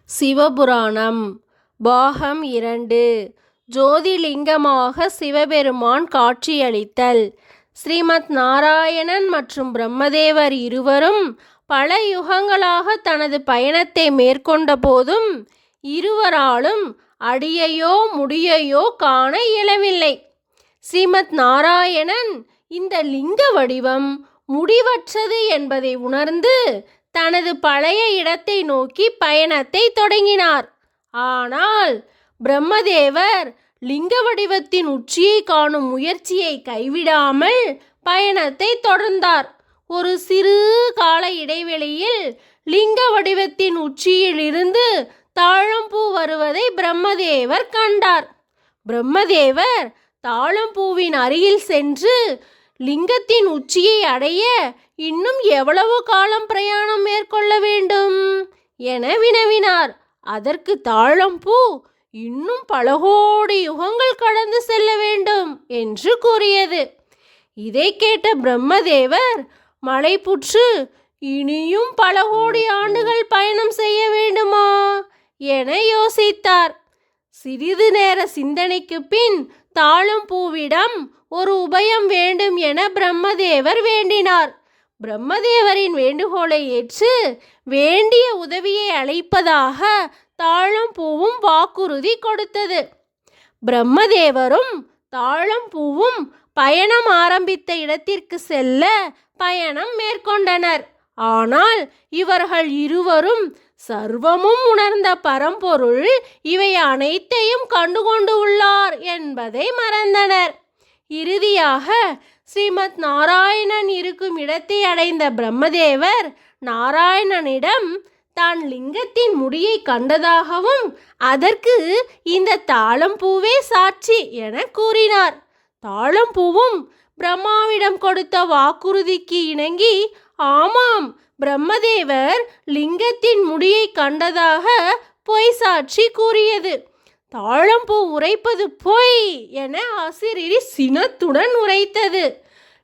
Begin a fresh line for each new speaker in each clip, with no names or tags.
சிவபுராணம் பாகம் 2 ஜோதிலிங்கமாக சிவபெருமான் காட்சியளித்தல். ஸ்ரீமத் நாராயணன் மற்றும் பிரம்மதேவர் இருவரும் பல யுகங்களாக தனது பயணத்தை மேற்கொண்ட போதும் இருவராலும் அடியையோ முடியையோ காண இயலவில்லை. ஸ்ரீமத் நாராயணன் இந்த லிங்க வடிவம் முடிவற்றது என்பதை உணர்ந்து தனது பழைய இடத்தை நோக்கி பயணத்தை தொடங்கினார். ஆனால் பிரம்மதேவர் லிங்க வடிவத்தின் உச்சியை காணும் முயற்சியை கைவிடாமல் பயணத்தை தொடர்ந்தார். ஒரு சிறு கால இடைவெளியில் லிங்க வடிவத்தின் உச்சியில் இருந்து தாழம்பூ வருவதை பிரம்மதேவர் கண்டார். பிரம்மதேவர் தாழம்பூவின் அருகில் சென்று லிங்கத்தின் உச்சியை அடைய இன்னும் எவ்வளவு காலம் பிரயாணம் மேற்கொள்ள வேண்டும் என வினவினார். அதற்கு தாழம்பூ இன்னும் பல கோடி யுகங்கள் கடந்து செல்ல வேண்டும் என்று கூறியது. இதை கேட்ட பிரம்மதேவர் மலைப்புற்று இனியும் பல கோடி ஆண்டுகள் பயணம் செய்ய வேண்டுமா என யோசித்தார். சிறிது நேர சிந்தனைக்கு பின் தாழம்பூவிடம் ஒரு உபயம் வேண்டும் என பிரம்மதேவர் வேண்டினார். பிரம்மதேவரின் வேண்டுகோளை ஏற்று வேண்டிய உதவியை அளிப்பதாக தாழம்பூவும் வாக்குறுதி கொடுத்தது. பிரம்மதேவரும் தாழம்பூவும் பயணம் ஆரம்பித்த இடத்திற்கு செல்ல பயணம் மேற்கொண்டனர். ஆனால் இவர்கள் இருவரும் சர்வமும் உணர்ந்த பரம்பொருள் இவை அனைத்தையும் கண்டுகொண்டு உள்ளார் என்பதை மறந்தனர். இறுதியாக ஸ்ரீமத் நாராயணன் இருக்கும் இடத்தை அடைந்த பிரம்மதேவர் நாராயணனிடம் தான் லிங்கத்தின் முடியை கண்டதாகவும் அதற்கு இந்த தாழம்பூவே சாட்சி என கூறினார். தாழம்பூவும் பிரம்மாவிடம் கொடுத்த வாக்குறுதிக்கு இணங்கி ஆமாம், பிரம்மதேவர் லிங்கத்தின் முடியை கண்டதாக பொய் சாட்சி கூறியது. தாழம்பூ உரைப்பது பொய் என அசிரிரி சினத்துடன் உரைத்தது.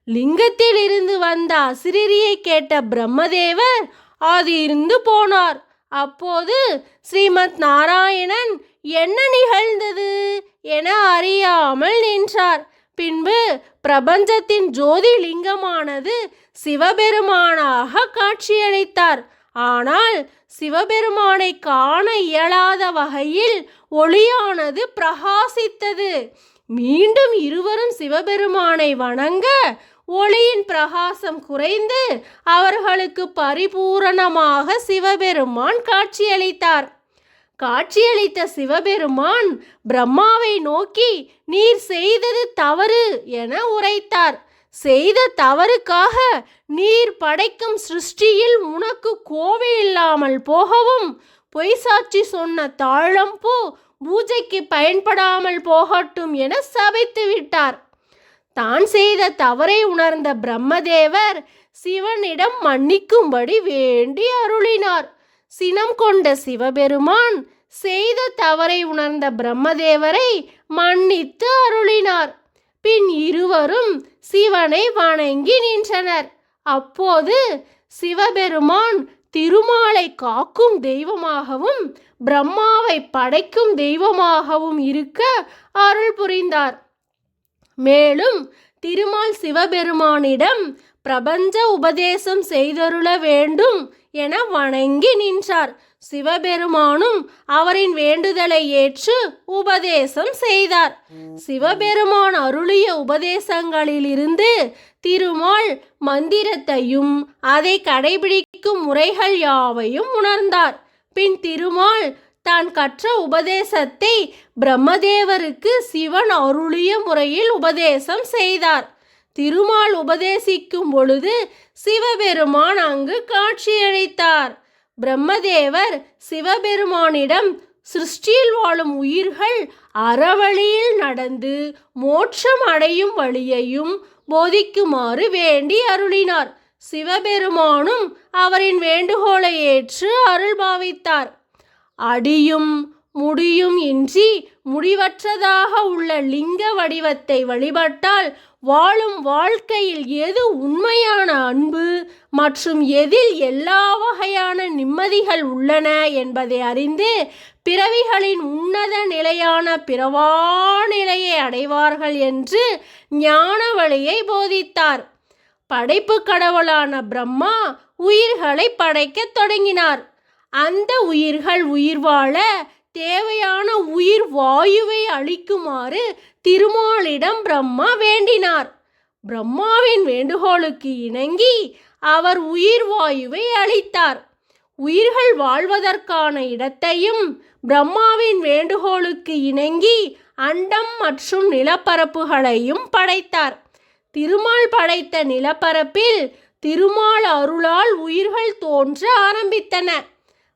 லிங்கத்தில் இருந்து வந்த அசிரியை கேட்ட பிரம்மதேவர் அதிர்ந்து போனார். அப்போது ஸ்ரீமத் நாராயணன் என்ன நிகழ்ந்தது என அறியாமல் நின்றார். பின்பு பிரபஞ்சத்தின் ஜோதிலிங்கமானது சிவபெருமானாக காட்சியளித்தார். ஆனால் சிவபெருமானை காண இயலாத வகையில் ஒளியானது பிரகாசித்தது. மீண்டும் இருவரும் சிவபெருமானை வணங்க ஒளியின் பிரகாசம் குறைந்து அவர்களுக்கு பரிபூரணமாக சிவபெருமான் காட்சியளித்தார். காட்சியளித்த சிவபெருமான் பிரம்மாவை நோக்கி நீர் செய்தது தவறு என உரைத்தார். செய்த தவறுக்காக நீர் படைக்கும் சிருஷ்டியில் உனக்கு கோவில் இல்லாமல் போகவும் பொய் சாட்சி சொன்ன தாழம்பூ பூஜைக்கு பயன்படாமல் போகட்டும் என சபித்து விட்டார். தான் செய்த தவறை உணர்ந்த பிரம்மதேவர் சிவனிடம் மன்னிக்கும்படி வேண்டி அருளினார். சினம் கொண்ட சிவபெருமான் செய்த தவறை உணர்ந்த பிரம்மதேவரை மன்னித்து அருளினார். பின் இருவரும் சிவனை வணங்கி நின்றனர். அப்போது சிவபெருமான் திருமாலை காக்கும் தெய்வமாகவும் பிரம்மாவை படைக்கும் தெய்வமாகவும் இருக்க அருள் புரிந்தார். மேலும் திருமால் சிவபெருமானிடம் பிரபஞ்ச உபதேசம் செய்தருள வேண்டும் என வணங்கி நின்றார். சிவபெருமானும் அவரின் வேண்டுதலை ஏற்று உபதேசம் செய்தார். சிவபெருமான் அருளிய உபதேசங்களிலிருந்து திருமால் மந்திரத்தையும் அதை கடைபிடிக்கும் முறைகள் யாவையும் உணர்ந்தார். பின் திருமால் தான் கற்ற உபதேசத்தை பிரம்மதேவருக்கு சிவன் அருளிய முறையில் உபதேசம் செய்தார். திருமால் உபதேசிக்கும் பொழுது சிவபெருமான் அங்கு காட்சியளித்தார். பிரம்மதேவர் சிவபெருமானிடம் சிருஷ்டியில் வாழும் உயிர்கள் அறவழியில் நடந்து மோட்சம் அடையும் வழியையும் போதிக்குமாறு வேண்டி அருளினார். சிவபெருமானும் அவரின் வேண்டுகோளை ஏற்று அருள் பாவித்தார். அடியும் முடியும் இன்றி முடிவற்றதாக உள்ள லிங்க வடிவத்தை வழிபட்டால் வாழும் வாழ்க்கையில் எது உண்மையான அன்பு மற்றும் எதில் எல்லா வகையான நிம்மதிகள் உள்ளன என்பதை அறிந்து பிறவிகளின் உன்னத நிலையான பிறவா நிலையை அடைவார்கள் என்று ஞான வழியை போதித்தார். படைப்பு கடவுளான பிரம்மா உயிர்களை படைக்கத் தொடங்கினார். அந்த உயிர்கள் உயிர் வாழ தேவையான உயிர் வாயுவை அளிக்குமாறு திருமாலிடம் பிரம்மா வேண்டினார். பிரம்மாவின் வேண்டுகோளுக்கு இணங்கி அவர் உயிர் வாயுவை அளித்தார். உயிர்கள் வாழ்வதற்கான இடத்தையும் பிரம்மாவின் வேண்டுகோளுக்கு இணங்கி அண்டம் மற்றும் நிலப்பரப்புகளையும் படைத்தார். திருமால் படைத்த நிலப்பரப்பில் திருமால் அருளால் உயிர்கள் தோன்ற ஆரம்பித்தன.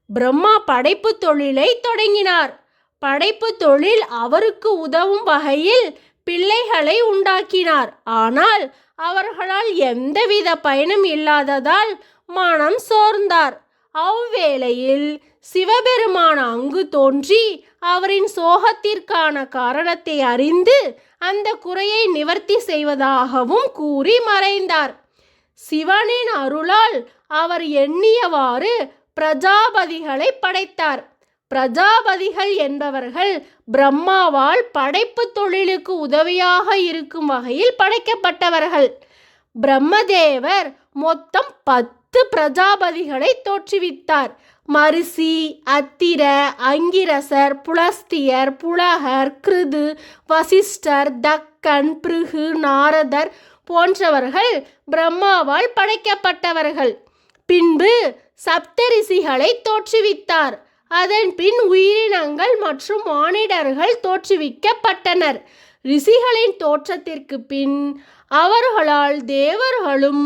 பிரம்மா படைப்பு தொழிலை தொடங்கினார். படைப்பு தொழில் அவருக்கு உதவும் வகையில் பிள்ளைகளை உண்டாக்கினார். ஆனால் அவர்களால் எந்தவித பயனும் இல்லாததால் மனம் சோர்ந்தார். அவ்வேளையில் சிவபெருமான் அங்கு தோன்றி அவரின் சோகத்திற்கான காரணத்தை அறிந்து அந்த குறையை நிவர்த்தி செய்வதாகவும் கூறி மறைந்தார். சிவனின் அருளால் அவர் எண்ணியவாறு பிரஜாபதிகளை படைத்தார். பிரஜாபதிகள் என்பவர்கள் பிரம்மாவால் படைப்பு தொழிலுக்கு உதவியாக இருக்கும் வகையில் படைக்கப்பட்டவர்கள். பிரம்மதேவர் மொத்தம் 10 பிரஜாபதிகளை தோற்றுவித்தார். மரிசி, அத்திர, அங்கிரசர், புலஸ்தியர், புலகர், கிருது, வசிஷ்டர், தக்கன், பிருகு, நாரதர் போன்றவர்கள் பிரம்மாவால் படைக்கப்பட்டவர்கள். பின்பு சப்தரிஷிகளை தோற்றுவித்தார். அதன் பின் உயிரினங்கள் மற்றும் மானிடர்கள் தோற்றுவிக்கப்பட்டனர். ரிஷிகளின் தோற்றத்திற்கு பின் அவர்களால் தேவர்களும்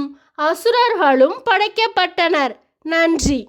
அசுரர்களும் படைக்கப்பட்டனர். நன்றி.